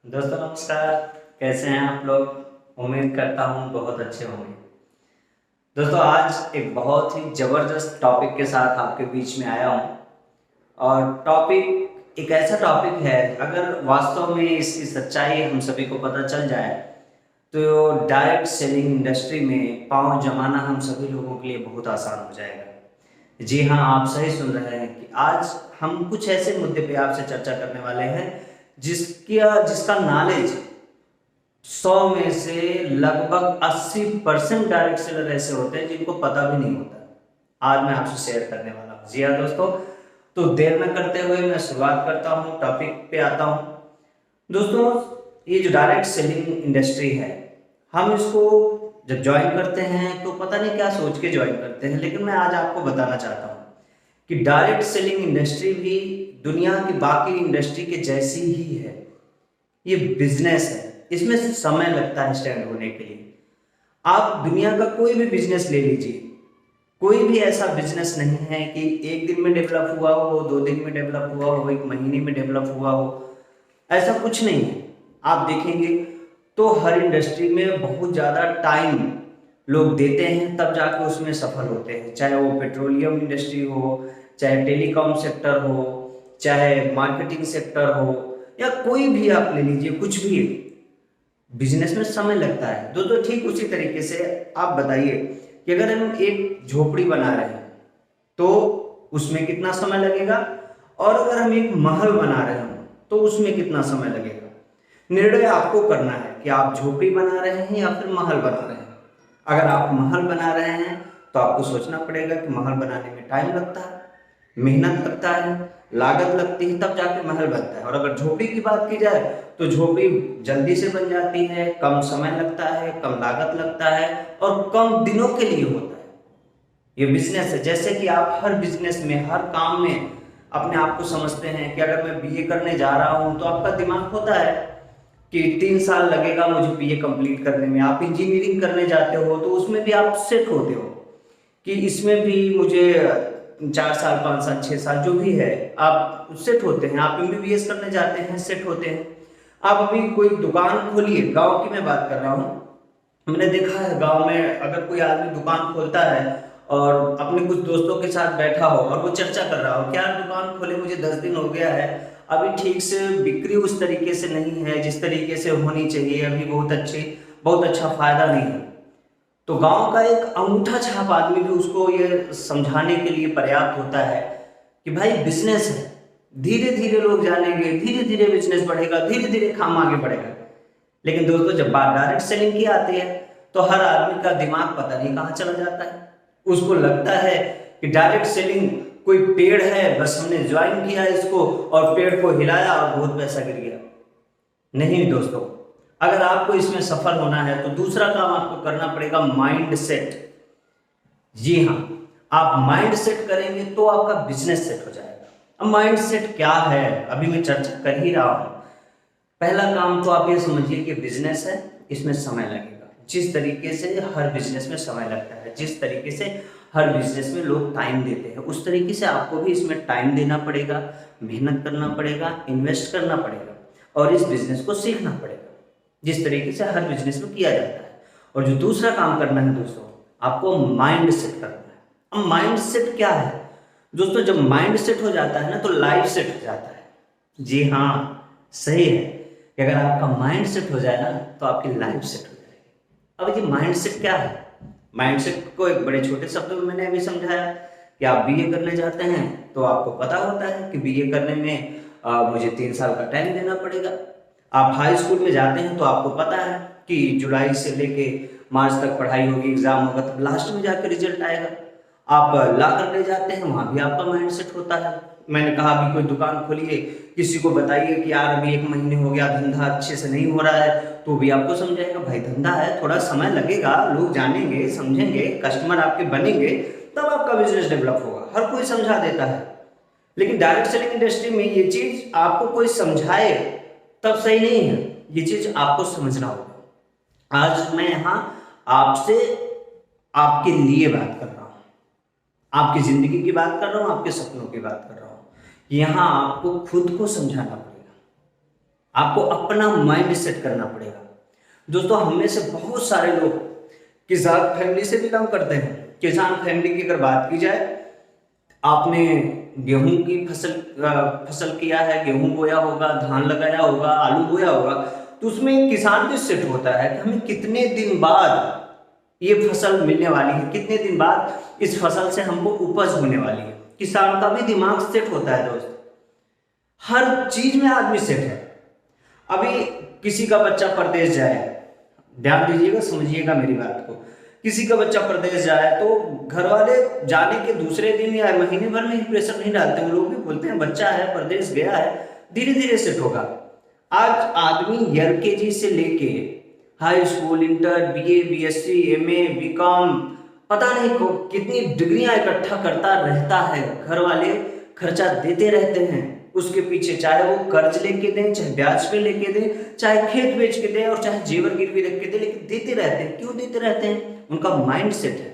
दोस्तों नमस्कार। कैसे हैं आप लोग? उम्मीद करता हूँ बहुत अच्छे होंगे। दोस्तों आज एक बहुत ही ज़बरदस्त टॉपिक के साथ आपके बीच में आया हूँ। और टॉपिक एक ऐसा टॉपिक है, अगर वास्तव में इसकी सच्चाई हम सभी को पता चल जाए तो डायरेक्ट सेलिंग इंडस्ट्री में पाँव जमाना हम सभी लोगों के लिए बहुत आसान हो जाएगा। जी हाँ, आप सही सुन रहे हैं कि आज हम कुछ ऐसे मुद्दे पे आपसे चर्चा करने वाले हैं जिसका नॉलेज 100 में से लगभग 80% डायरेक्ट सेलर ऐसे होते हैं जिनको पता भी नहीं होता। आज मैं आपसे शेयर करने वाला हूँ। जी हाँ दोस्तों, तो देर न करते हुए मैं शुरुआत करता हूँ, टॉपिक पे आता हूँ। दोस्तों, ये जो डायरेक्ट सेलिंग इंडस्ट्री है, हम इसको जब ज्वाइन करते हैं तो पता नहीं क्या सोच के ज्वाइन करते हैं, लेकिन मैं आज आपको बताना चाहता हूँ कि डायरेक्ट सेलिंग इंडस्ट्री भी दुनिया की बाकी इंडस्ट्री के जैसी ही है। ये बिजनेस है, इसमें समय लगता है स्टैंड होने के लिए। आप दुनिया का कोई भी बिजनेस ले लीजिए, कोई भी ऐसा बिजनेस नहीं है कि एक दिन में डेवलप हुआ हो, 2 दिन में डेवलप हुआ हो, एक महीने में डेवलप हुआ हो। ऐसा कुछ नहीं है। आप देखेंगे तो हर इंडस्ट्री में बहुत ज़्यादा टाइम लोग देते हैं, तब जाके उसमें सफल होते हैं। चाहे वो पेट्रोलियम इंडस्ट्री हो, चाहे टेलीकॉम सेक्टर हो, चाहे मार्केटिंग सेक्टर हो, या कोई भी आप ले लीजिए, कुछ भी बिजनेस में समय लगता है। दोस्तों ठीक उसी तरीके से आप बताइए कि अगर हम एक झोपड़ी बना रहे हैं तो उसमें कितना समय लगेगा, और अगर हम एक महल बना रहे हैं तो उसमें कितना समय लगेगा। निर्णय आपको करना है कि आप झोपड़ी बना रहे हैं या फिर महल बना रहे हैं। अगर आप महल बना रहे हैं तो आपको सोचना पड़ेगा कि महल बनाने में टाइम लगता है, मेहनत लगता है, लागत लगती है, तब जाके महल बनता है। और अगर झोपड़ी की बात की जाए तो झोपड़ी जल्दी से बन जाती है, कम समय लगता है, कम लागत लगता है और कम दिनों के लिए होता है। ये बिजनेस है। जैसे कि आप हर बिजनेस में, हर काम में अपने आप को समझते हैं कि अगर मैं बीए करने जा रहा हूं तो आपका दिमाग होता है कि 3 साल लगेगा मुझे बीए कंप्लीट करने में। आप इंजीनियरिंग करने जाते हो तो उसमें भी आप सेट होते हो कि इसमें भी मुझे 4 साल, 5 साल, 6 साल जो भी है, आप सेट होते हैं। आप एमबीबीएस करने जाते हैं, सेट होते हैं। आप अभी कोई दुकान खोलिए, गांव की मैं बात कर रहा हूँ। मैंने देखा है गांव में अगर कोई आदमी दुकान खोलता है और अपने कुछ दोस्तों के साथ बैठा हो और वो चर्चा कर रहा हो कि यार दुकान खोले मुझे 10 दिन हो गया है, अभी ठीक से बिक्री उस तरीके से नहीं है जिस तरीके से होनी चाहिए, अभी बहुत अच्छा फायदा नहीं है। तो गांव का एक अंगूठा छाप आदमी भी उसको ये समझाने के लिए पर्याप्त होता है कि भाई बिजनेस है, धीरे धीरे लोग जानेंगे, धीरे धीरे बिजनेस बढ़ेगा, धीरे धीरे काम आगे बढ़ेगा। लेकिन दोस्तों जब बात डायरेक्ट सेलिंग की आती है तो हर आदमी का दिमाग पता नहीं कहाँ चला जाता है। उसको लगता है कि डायरेक्ट सेलिंग कोई पेड़ है, बस हमने ज्वाइन किया इसको और पेड़ को हिलाया और बहुत पैसा गिर गया। नहीं दोस्तों, अगर आपको इसमें सफल होना है तो दूसरा काम आपको करना पड़ेगा, माइंड सेट। जी हाँ, आप माइंड सेट करेंगे तो आपका बिजनेस सेट हो जाएगा। अब माइंड सेट क्या है, अभी मैं चर्चा कर ही रहा हूं। पहला काम तो आप ये समझिए कि बिजनेस है, इसमें समय लगेगा। जिस तरीके से हर बिजनेस में समय लगता है, जिस तरीके से हर बिजनेस में लोग टाइम देते हैं, उस तरीके से आपको भी इसमें टाइम देना पड़ेगा, मेहनत करना पड़ेगा, इन्वेस्ट करना पड़ेगा और इस बिजनेस को सीखना पड़ेगा, जिस तरीके से हर बिजनेस में किया जाता है। और जो दूसरा काम करना है दोस्तों, आपको माइंड सेट करना है। अब माइंड सेट क्या है दोस्तों? जब माइंड सेट हो जाता है ना तो लाइफ सेट हो जाता है। जी हाँ, सही है कि अगर आपका माइंड सेट हो जाए ना तो आपकी लाइफ सेट हो जाएगी। अब ये माइंड सेट क्या है? माइंड सेट को एक बड़े छोटे शब्दों में मैंने अभी समझाया कि आप बीए करने जाते हैं तो आपको पता होता है कि बीए करने में मुझे 3 साल का टाइम देना पड़ेगा। आप हाई स्कूल में जाते हैं तो आपको पता है कि जुलाई से लेके मार्च तक पढ़ाई होगी, एग्जाम होगा, तब लास्ट में जाकर रिजल्ट आएगा। आप ला करने जाते हैं, वहां भी आपका माइंड सेट होता है। मैंने कहा अभी कोई दुकान खोलिए, किसी को बताइए कि यार अभी 1 महीने हो गया, धंधा अच्छे से नहीं हो रहा है, तो भी आपको समझाएगा भाई धंधा है, थोड़ा समय लगेगा, लोग जानेंगे, समझेंगे, कस्टमर आपके बनेंगे, तब आपका बिजनेस डेवलप होगा। हर कोई समझा देता है। लेकिन डायरेक्ट सेलिंग इंडस्ट्री में ये चीज आपको कोई समझाए तब सही नहीं है, ये चीज आपको समझना होगा। आज मैं यहाँ आपसे आपके लिए बात कर रहा हूँ, आपकी जिंदगी की बात कर रहा हूँ, आपके सपनों की बात कर रहा हूँ। यहाँ आपको खुद को समझाना पड़ेगा। आपको अपना माइंड सेट करना पड़ेगा। दोस्तों, हम में से बहुत सारे लोग किसान फैमिली से बिलोंग करते हैं। किसान फैमिली की अगर बात की जाए, आपने गेहूं की फसल किया है, गेहूं बोया होगा, धान लगाया होगा, आलू बोया होगा, तो उसमें एक किसान भी सेट होता है कि हमें कितने दिन बाद ये फसल मिलने वाली है, कितने दिन बाद इस फसल से हमको उपज होने वाली है। किसान का भी दिमाग सेट होता है दोस्त। हर चीज में आदमी सेट है। अभी किसी का बच्चा प्रदेश जाए, ध्यान दीजिएगा, समझिएगा मेरी बात को। किसी का बच्चा प्रदेश जाए तो घर वाले जाने के दूसरे दिन या महीने भर में ही प्रेशर नहीं डालते। वो लोग भी बोलते हैं बच्चा है, प्रदेश गया है, धीरे धीरे सेट होगा। आज आदमी एलकेजी से लेके high school, inter, BA, BSc, MA, BCom, पता नहीं को कितनी डिग्रियां इकट्ठा करता रहता है। घर वाले खर्चा देते रहते हैं उसके पीछे, चाहे वो कर्ज लेके दें, चाहे ब्याज पे लेके दें, चाहे खेत बेच के दें और चाहे जेवर गिरवी रख के दें, लेकिन देते रहते हैं। क्यों देते रहते हैं? उनका माइंड सेट है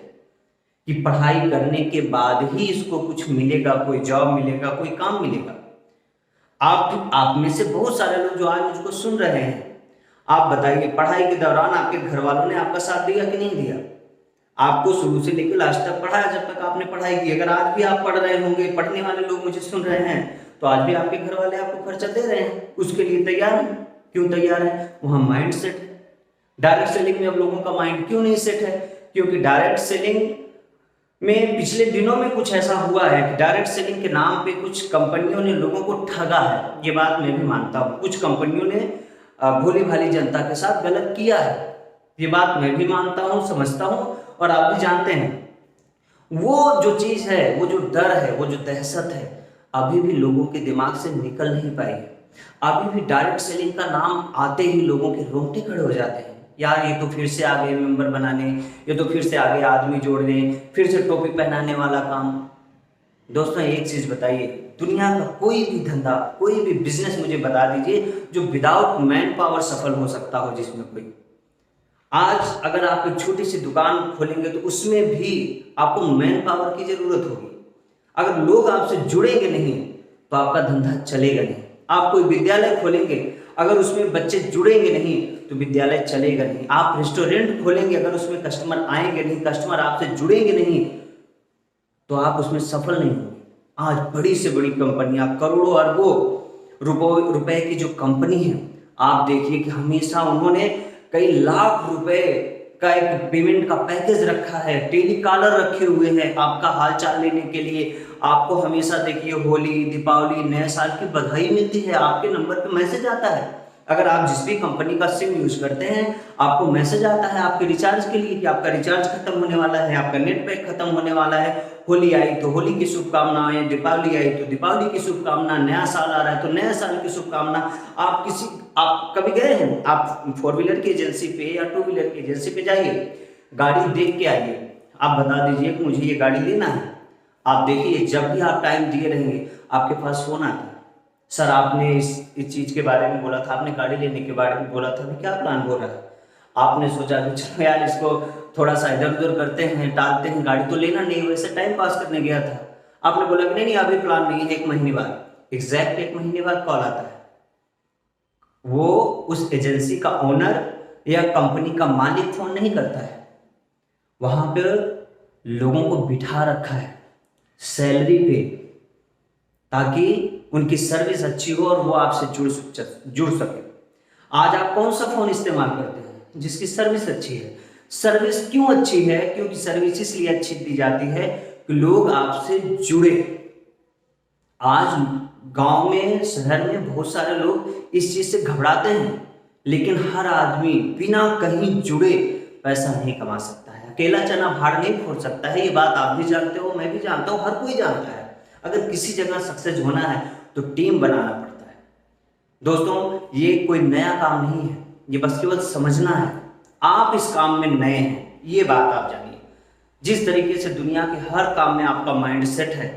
कि पढ़ाई करने के बाद ही इसको कुछ मिलेगा, कोई जॉब मिलेगा, कोई काम मिलेगा। आप में से बहुत सारे लोग जो आज मुझको सुन रहे हैं, आप बताइए पढ़ाई के दौरान आपके घर वालों ने आपका साथ दिया कि नहीं दिया? आपको शुरू से लेकर लास्ट तक पढ़ाया जब तक आपने पढ़ाई की। अगर आज भी आप पढ़ रहे होंगे, पढ़ने वाले लोग मुझे सुन रहे हैं, तो आज भी आपके घर वाले आपको खर्चा दे रहे हैं, उसके लिए तैयार हैं। क्यों तैयार है? वहां माइंड सेट है। डायरेक्ट सेलिंग में अब लोगों का माइंड क्यों नहीं सेट है? क्योंकि डायरेक्ट सेलिंग में पिछले दिनों में कुछ ऐसा हुआ है कि डायरेक्ट सेलिंग के नाम पे कुछ कंपनियों ने लोगों को ठगा है। ये बात मैं भी मानता हूँ, कुछ कंपनियों ने भोली भाली जनता के साथ गलत किया है। ये बात मैं भी मानता हूँ, समझता हूँ, और आप भी जानते हैं। वो जो चीज है, वो जो डर है, वो जो दहशत है, अभी भी लोगों के दिमाग से निकल नहीं पाई है। अभी भी डायरेक्ट सेलिंग का नाम आते ही लोगों के रोंगटे खड़े हो जाते हैं। यार ये तो फिर से आ गए मेंबर बनाने, ये तो फिर से आ गए आदमी जोड़ने, फिर से टोपी पहनाने वाला काम। दोस्तों, एक चीज बताइए, दुनिया का कोई भी धंधा, कोई भी बिजनेस मुझे बता दीजिए जो विदाउट मैन पावर सफल हो सकता हो, जिसमें कोई आज अगर आप एक छोटी सी दुकान खोलेंगे तो उसमें भी आपको मैन पावर की जरूरत होगी। अगर लोग आपसे जुड़ेंगे नहीं तो आपका धंधा चलेगा नहीं। आप कोई विद्यालय खोलेंगे, अगर उसमें बच्चे जुड़ेंगे नहीं तो विद्यालय चलेगा नहीं। आप रेस्टोरेंट खोलेंगे, अगर उसमें कस्टमर आएंगे नहीं, कस्टमर आपसे जुड़ेंगे नहीं, तो आप उसमें सफल नहीं होंगे। आज बड़ी से बड़ी कंपनियां, करोड़ों अरबों रुपए की जो कंपनी है, आप देखिए कि हमेशा उन्होंने कई लाख रुपए का एक पेमेंट का पैकेज रखा है, टेलीकॉलर रखे हुए हैं आपका हालचाल लेने के लिए। आपको हमेशा देखिए होली, दीपावली, नए साल की बधाई मिलती है, आपके नंबर पे मैसेज आता है। अगर आप जिस भी कंपनी का सिम यूज करते हैं, आपको मैसेज आता है आपके रिचार्ज के लिए कि आपका रिचार्ज खत्म होने वाला है, आपका नेट पैक खत्म होने वाला है। होली आई तो होली की शुभकामनाएं, दीपावली आई तो दीपावली की शुभकामना, नया साल आ रहा है तो नया साल की शुभकामना। आप कभी गए हैं? आप 4 व्हीलर की एजेंसी पे या 2 व्हीलर की एजेंसी पे जाइए, गाड़ी देख के आइए, आप बता दीजिए कि मुझे ये गाड़ी लेना है। आप देखिए, जब भी आप टाइम दिए रहेंगे आपके पास फोन आता है, सर आपने इस चीज के बारे में बोला था, आपने गाड़ी लेने के बारे में बोला था, अभी क्या प्लान हो रहा है? आपने सोचा कि चलो यार इसको थोड़ा सा इधर उधर करते हैं, टालते हैं, गाड़ी तो लेना नहीं, वैसे टाइम पास करने गया था। आपने बोला कि नहीं अभी प्लान नहीं है, 1 महीने बाद। एग्जैक्ट 1 महीने बाद कॉल आता है। वो उस एजेंसी का ओनर या कंपनी का मालिक फोन नहीं करता है, वहां पे लोगों को बिठा रखा है सैलरी पे, ताकि उनकी सर्विस अच्छी हो और वो आपसे जुड़ सके। आज आप कौन सा फोन इस्तेमाल करते हैं? जिसकी सर्विस अच्छी है। सर्विस क्यों अच्छी है? क्योंकि सर्विस इसलिए अच्छी दी जाती है कि लोग आपसे जुड़े। आज गांव में, शहर में बहुत सारे लोग इस चीज से घबराते हैं, लेकिन हर आदमी बिना कहीं जुड़े पैसा नहीं कमा सकता है। अकेला चना भाड़ नहीं फोड़ सकता है। ये बात आप भी जानते हो, मैं भी जानता हूं, हर कोई जानता है। अगर किसी जगह सक्सेस होना है तो टीम बनाना पड़ता है। दोस्तों, ये कोई नया काम नहीं है, ये बस केवल समझना है। आप इस काम में नए हैं, ये बात आप जानिए। जिस तरीके से दुनिया के हर काम में आपका माइंड सेट है,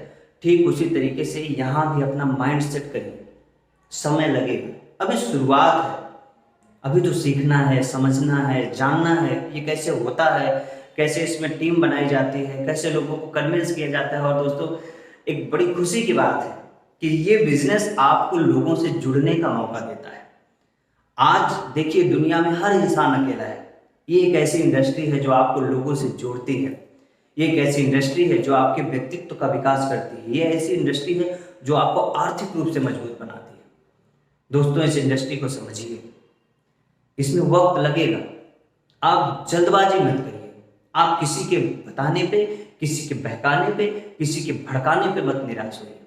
ठीक उसी तरीके से यहाँ भी अपना माइंड सेट करिए। समय लगेगा, अभी शुरुआत है, अभी तो सीखना है, समझना है, जानना है ये कैसे होता है, कैसे इसमें टीम बनाई जाती है, कैसे लोगों को कन्विंस किया जाता है। और दोस्तों, एक बड़ी खुशी की बात है कि ये बिजनेस आपको लोगों से जुड़ने का मौका देता है। आज देखिए दुनिया में हर इंसान अकेला है। ये एक ऐसी इंडस्ट्री है जो आपको लोगों से जोड़ती है। ये एक ऐसी इंडस्ट्री है जो आपके व्यक्तित्व का विकास करती है। ये ऐसी इंडस्ट्री है जो आपको आर्थिक रूप से मजबूत बनाती है। दोस्तों, इस इंडस्ट्री को समझिए, इसमें वक्त लगेगा। आप जल्दबाजी मत करिए। आप किसी के बताने पे, किसी के बहकाने पे, किसी के भड़काने पे मत निराश होइए।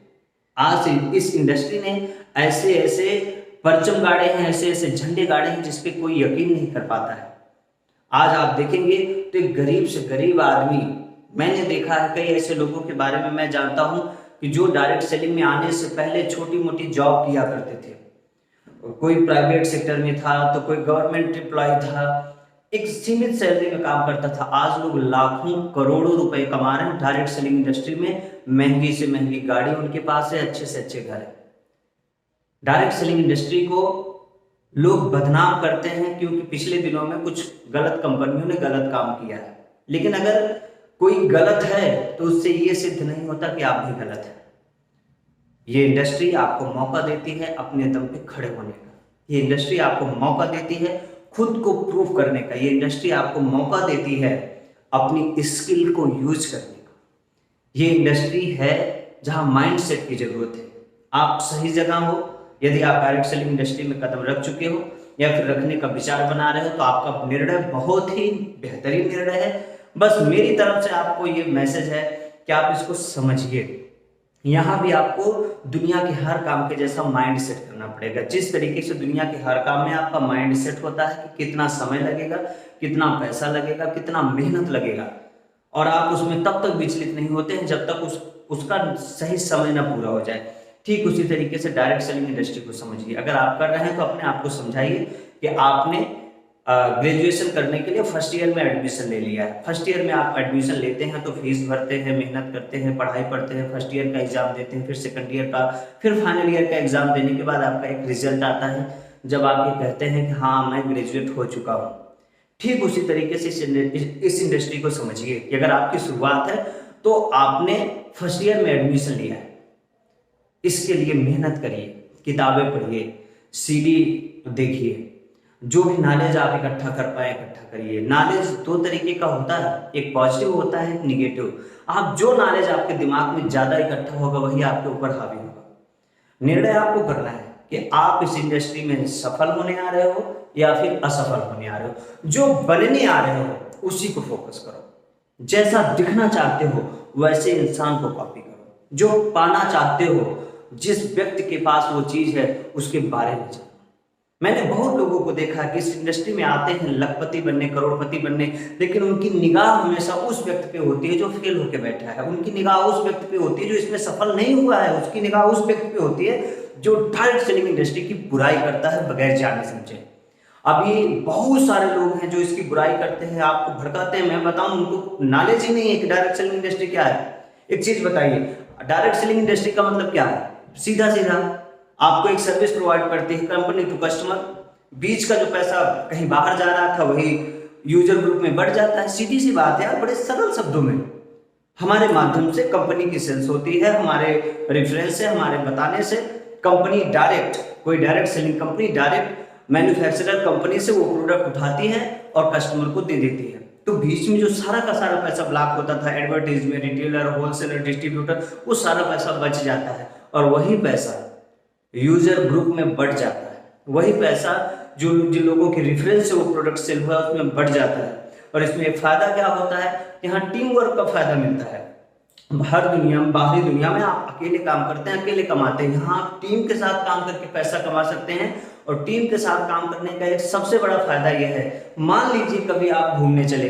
आज इस इंडस्ट्री ने ऐसे ऐसे परचम गाड़े हैं, ऐसे ऐसे झंडे गाड़े हैं जिस पे कोई यकीन नहीं कर पाता है। आज आप देखेंगे तो एक गरीब से गरीब आदमी, मैंने देखा है कई ऐसे लोगों के बारे में मैं जानता हूं कि जो डायरेक्ट सेलिंग में आने से पहले छोटी मोटी जॉब किया करते थे। कोई प्राइवेट सेक्टर में था तो कोई गवर्नमेंट एम्प्लॉय था, एक सीमित सैलरी में काम करता था। आज लोग लाखों करोड़ों रुपए कमा रहे हैं डायरेक्ट सेलिंग इंडस्ट्री में। महंगी से महंगी गाड़ी उनके पास है, अच्छे से अच्छे घर है। डायरेक्ट सेलिंग इंडस्ट्री को लोग बदनाम करते हैं क्योंकि पिछले दिनों में कुछ गलत कंपनियों ने गलत काम किया है। लेकिन अगर कोई गलत है तो उससे ये सिद्ध नहीं होता कि आप भी गलत हैं। ये इंडस्ट्री आपको मौका देती है अपने दम पे खड़े होने का। ये इंडस्ट्री आपको मौका देती है खुद को प्रूव करने का। ये इंडस्ट्री आपको मौका देती है अपनी स्किल को यूज करने का। ये इंडस्ट्री है जहां माइंडसेट की जरूरत है। आप सही जगह हो। यदि आप डायरेक्ट सेलिंग इंडस्ट्री में कदम रख चुके हो या फिर रखने का विचार बना रहे हो तो आपका निर्णय बहुत ही बेहतरीन निर्णय है। बस मेरी तरफ से आपको ये मैसेज है कि आप इसको समझिए। यहाँ भी आपको दुनिया के हर काम के जैसा माइंड सेट करना पड़ेगा। जिस तरीके से दुनिया के हर काम में आपका माइंड सेट होता है कि कितना समय लगेगा, कितना पैसा लगेगा, कितना मेहनत लगेगा, और आप उसमें तब तक विचलित नहीं होते हैं जब तक उसका सही समय ना पूरा हो जाए। ठीक उसी तरीके से डायरेक्ट सेलिंग इंडस्ट्री को समझिए। अगर आप कर रहे हैं तो अपने आप को समझाइए कि आपने ग्रेजुएशन करने के लिए फर्स्ट ईयर में एडमिशन ले लिया है। फर्स्ट ईयर में आप एडमिशन लेते हैं तो फीस भरते हैं, मेहनत करते हैं, पढ़ाई पढ़ते हैं, फर्स्ट ईयर का एग्जाम देते हैं, फिर सेकंड ईयर का, फिर फाइनल ईयर का एग्जाम देने के बाद आपका एक रिजल्ट आता है जब आप ये कहते हैं कि हाँ मैं ग्रेजुएट हो चुका हूँ। ठीक उसी तरीके से इस इंडस्ट्री को समझिए कि अगर आपकी शुरुआत है तो आपने फर्स्ट ईयर में एडमिशन लिया है, इसके लिए मेहनत करिए, किताबें पढ़िए, सीडी देखिए, जो भी नॉलेज आप इकट्ठा कर पाए इकट्ठा करिए। नॉलेज दो तरीके का होता है, एक पॉजिटिव होता है, एक निगेटिव। आप जो नॉलेज आपके दिमाग में ज्यादा इकट्ठा होगा वही आपके ऊपर हावी होगा। निर्णय आपको करना है कि आप इस इंडस्ट्री में सफल होने आ रहे हो या फिर असफल होने आ रहे हो। जो बनने आ रहे हो उसी को फोकस करो। जैसा दिखना चाहते हो वैसे इंसान को कॉपी करो। जो पाना चाहते हो, जिस व्यक्ति के पास वो चीज है उसके बारे में जानो। मैंने बहुत लोगों को देखा कि इस इंडस्ट्री में आते हैं लखपति बनने, करोड़पति बनने, लेकिन उनकी निगाह हमेशा उस व्यक्ति पे होती है जो फेल होकर बैठा है। उनकी निगाह उस व्यक्ति पे होती है जो इसमें सफल नहीं हुआ है। उसकी निगाह उस व्यक्ति पे होती है जो डायरेक्ट सेलिंग इंडस्ट्री की बुराई करता है बगैर जाने समझे। अभी बहुत सारे लोग हैं जो इसकी बुराई करते हैं, आपको भड़काते हैं। मैं बताऊं, उनको नॉलेज ही नहीं है कि डायरेक्ट सेलिंग इंडस्ट्री क्या है। एक चीज बताइए, डायरेक्ट सेलिंग इंडस्ट्री का मतलब क्या है? सीधा सीधा आपको एक सर्विस प्रोवाइड करती है कंपनी टू कस्टमर। बीच का जो पैसा कहीं बाहर जा रहा था वही यूजर ग्रुप में बढ़ जाता है। सीधी सी बात है यार, बड़े सरल शब्दों में हमारे माध्यम से कंपनी की सेल्स होती है, हमारे रेफरेंस से, हमारे बताने से कंपनी डायरेक्ट, कोई direct selling company direct manufacturer company से वो प्रोडक्ट उठाती है और कस्टमर को दे देती है। तो बीच में जो सारा का सारा पैसा ब्लॉक होता था, एडवर्टाइजमेंट, रिटेलर, होलसेलर, डिस्ट्रीब्यूटर, वो सारा पैसा बच जाता है और वही पैसा यूजर ग्रुप में बढ़ जाता है। वही पैसा जो जिन लोगों के रेफरेंस से वो प्रोडक्ट सेल हुआ है उसमें बढ़ जाता है। और इसमें एक फायदा क्या होता है, यहाँ टीम वर्क का फायदा मिलता है। हर दुनिया में, बाहरी दुनिया में आप अकेले काम करते हैं, अकेले कमाते हैं। यहाँ आप टीम के साथ काम करके पैसा कमा सकते हैं। और टीम के साथ काम करने का एक सबसे बड़ा फायदा यह है, मान लीजिए कभी आप घूमने चले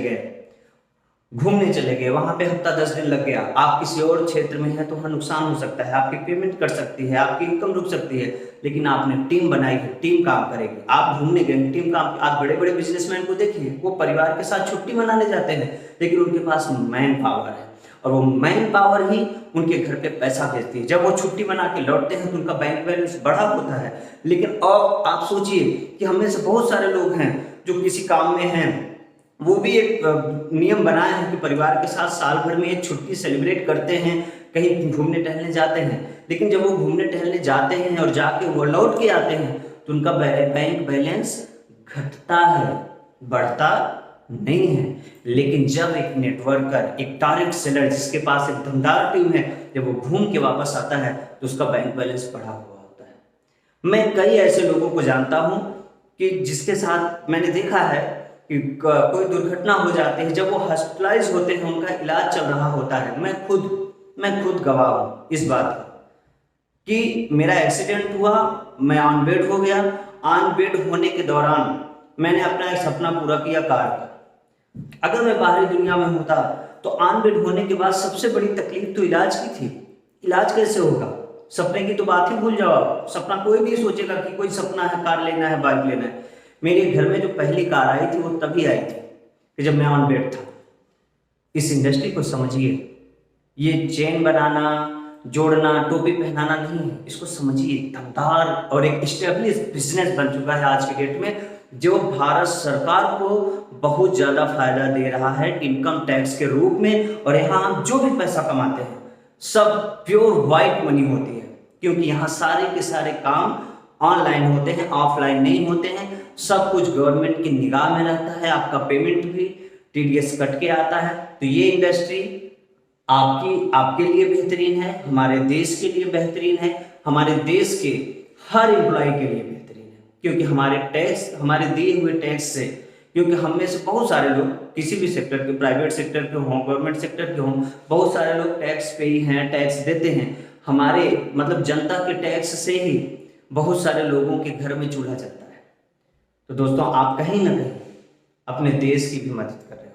गए, वहां पे हफ्ता 10 दिन लग गया, आप किसी और क्षेत्र में हैं तो वहां नुकसान हो सकता है, आपकी पेमेंट कट सकती है, आपकी इनकम रुक सकती है। लेकिन आपने टीम बनाई है, टीम काम करेगी। आप घूमने गए, टीम काम। आप बड़े बड़े बिजनेसमैन को देखिए, वो परिवार के साथ छुट्टी मनाने जाते हैं, लेकिन उनके पास मैन पावर है और वो मैन पावर ही उनके घर पे पैसा भेजती है। जब वो छुट्टी मना के लौटते हैं तो उनका बैंक बैलेंस बढ़ा होता है। लेकिन अब आप सोचिए कि हमें से बहुत सारे लोग हैं जो किसी काम में हैं, वो भी एक नियम बनाए हैं कि परिवार के साथ साल भर में एक छुट्टी सेलिब्रेट करते हैं, कहीं घूमने टहलने जाते हैं। लेकिन जब वो घूमने टहलने जाते हैं और जाके वो लौट के आते हैं तो उनका बैंक बैलेंस घटता है, बढ़ता नहीं है। लेकिन जब एक नेटवर्कर, एक डायरेक्ट सेलर जिसके पास एक दमदार टीम है, जब वो घूम के वापस आता है तो उसका बैंक बैलेंस बढ़ा हुआ होता है। मैं कई ऐसे लोगों को जानता हूं कि जिसके साथ मैंने देखा है कि कोई दुर्घटना हो जाती है, जब वो हॉस्पिटलाइज होते हैं, उनका इलाज चल रहा होता है, मैं खुद गवाह हूं इस बात का कि मेरा एक्सीडेंट हुआ, मैं ऑन बेड हो गया। ऑन बेड होने के दौरान मैंने अपना एक सपना पूरा किया कार का। अगर मैं बाहरी दुनिया में होता तो ऑन बेड होने के बाद सबसे बड़ी तकलीफ तो इलाज की थी। इलाज कैसे होगा? सपने की तो बात ही भूल जाओ। सपना कोई नहीं सोचेगा कि कोई सपना है, कार लेना है, बाइक लेना है। मेरे घर में जो पहली कार आई थी वो तभी आई थी कि जब मैं ऑन बेड था। इस इंडस्ट्री को समझिए, ये चेन बनाना, जोड़ना, टोपी पहनाना नहीं है, इसको समझिए। दमदार और एक एस्टेब्लिश बिजनेस बन चुका है आज की डेट में, जो भारत सरकार को बहुत ज़्यादा फायदा दे रहा है इनकम टैक्स के रूप में। और यहाँ हम जो भी पैसा कमाते हैं सब प्योर वाइट मनी होती है, क्योंकि यहाँ सारे के सारे काम ऑनलाइन होते हैं, ऑफलाइन नहीं होते हैं। सब कुछ गवर्नमेंट की निगाह में रहता है, आपका पेमेंट भी टीडीएस कट के आता है। तो ये इंडस्ट्री आपके लिए बेहतरीन है, हमारे देश के लिए बेहतरीन है, हमारे देश के हर एम्प्लॉय के लिए बेहतरीन है, क्योंकि हमारे दिए हुए टैक्स से, क्योंकि हम में से बहुत सारे लोग किसी भी सेक्टर के, प्राइवेट सेक्टर के हों, गवर्नमेंट सेक्टर के हों, बहुत सारे लोग टैक्स पे ही हैं, टैक्स देते हैं। हमारे मतलब जनता के टैक्स से ही बहुत सारे लोगों के घर में चूल्हा चलता है। तो दोस्तों, आप कहीं ना कहीं अपने देश की भी मदद कर रहे हो।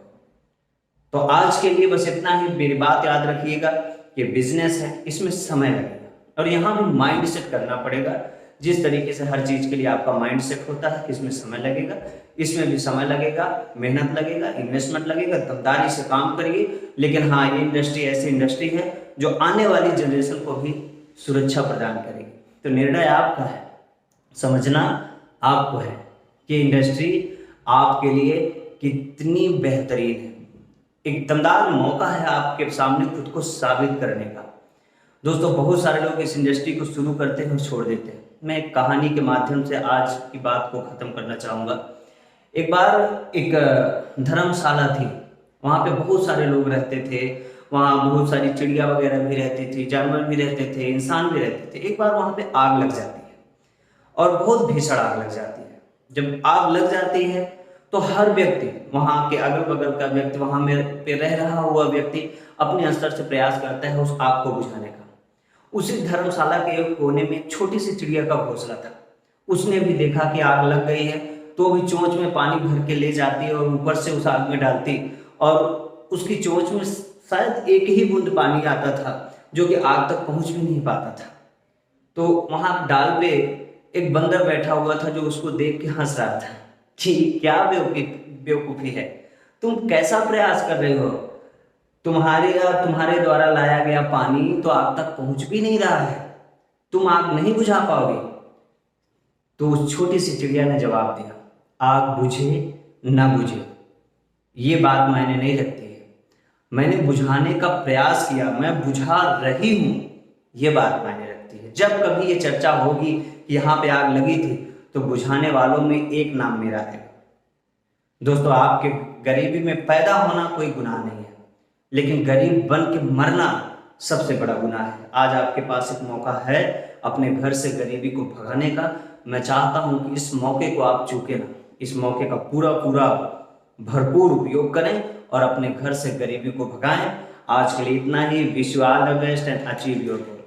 तो आज के लिए बस इतना ही। मेरी बात याद रखिएगा कि बिजनेस है, इसमें समय लगेगा और यहाँ भी माइंड सेट करना पड़ेगा। जिस तरीके से हर चीज के लिए आपका माइंड सेट होता है कि इसमें समय लगेगा, इसमें भी समय लगेगा, मेहनत लगेगा, इन्वेस्टमेंट लगेगा, दमदारी से काम करिए। लेकिन हाँ, ये इंडस्ट्री ऐसी इंडस्ट्री है जो आने वाली जनरेशन को भी सुरक्षा प्रदान करेगी। तो निर्णय आपका है, समझना आपको है कि इंडस्ट्री आपके लिए कितनी बेहतरीन है। एक दमदार मौका है आपके सामने खुद को साबित करने का। दोस्तों, बहुत सारे लोग इस इंडस्ट्री को शुरू करते हैं और छोड़ देते हैं। मैं एक कहानी के माध्यम से आज की बात को ख़त्म करना चाहूँगा। एक बार एक धर्मशाला थी, वहाँ पे बहुत सारे लोग रहते थे। वहाँ बहुत सारी चिड़िया वगैरह भी रहती थी, जानवर भी रहते थे, इंसान भी रहते थे। एक बार वहाँ पे आग लग जाती है और बहुत भीषण आग लग जाती है। जब आग लग जाती है तो हर व्यक्ति, वहाँ के अगल बगल का व्यक्ति, वहाँ में पे रह रहा हुआ व्यक्ति अपने स्तर से प्रयास करता है उस आग को बुझाने का। उसी धर्मशाला के एक कोने में एक छोटी सी चिड़िया का घोंसला था। उसने भी देखा कि आग लग गई है, तो भी चोंच में पानी भर के ले जाती और ऊपर से उस आग में डालती, और उसकी चोंच में शायद एक ही बूंद पानी आता था जो कि आग तक पहुंच भी नहीं पाता था। तो वहां डाल पे एक बंदर बैठा हुआ था जो उसको देख के हंस रहा था कि क्या बेवकूफ़ी है, तुम कैसा प्रयास कर रहे हो, तुम्हारे द्वारा लाया गया पानी तो आग तक पहुंच भी नहीं रहा है, तुम आग नहीं बुझा पाओगे। तो उस छोटी सी चिड़िया ने जवाब दिया, आग बुझे ना बुझे ये बात मायने नहीं रखती है, मैंने बुझाने का प्रयास किया, मैं बुझा रही हूं, ये बात मायने रखती है। जब कभी ये चर्चा होगी कि यहाँ पे आग लगी थी तो बुझाने वालों में एक नाम मेरा है। दोस्तों, आपके गरीबी में पैदा होना कोई गुनाह नहीं है, लेकिन गरीब बन के मरना सबसे बड़ा गुनाह है। आज आपके पास एक मौका है अपने घर से गरीबी को भगाने का। मैं चाहता हूं कि इस मौके को आप चूके ना, इस मौके का पूरा भरपूर उपयोग करें और अपने घर से गरीबी को भगाएं। आज के लिए इतना ही। Wish you all the best and achieve your goal.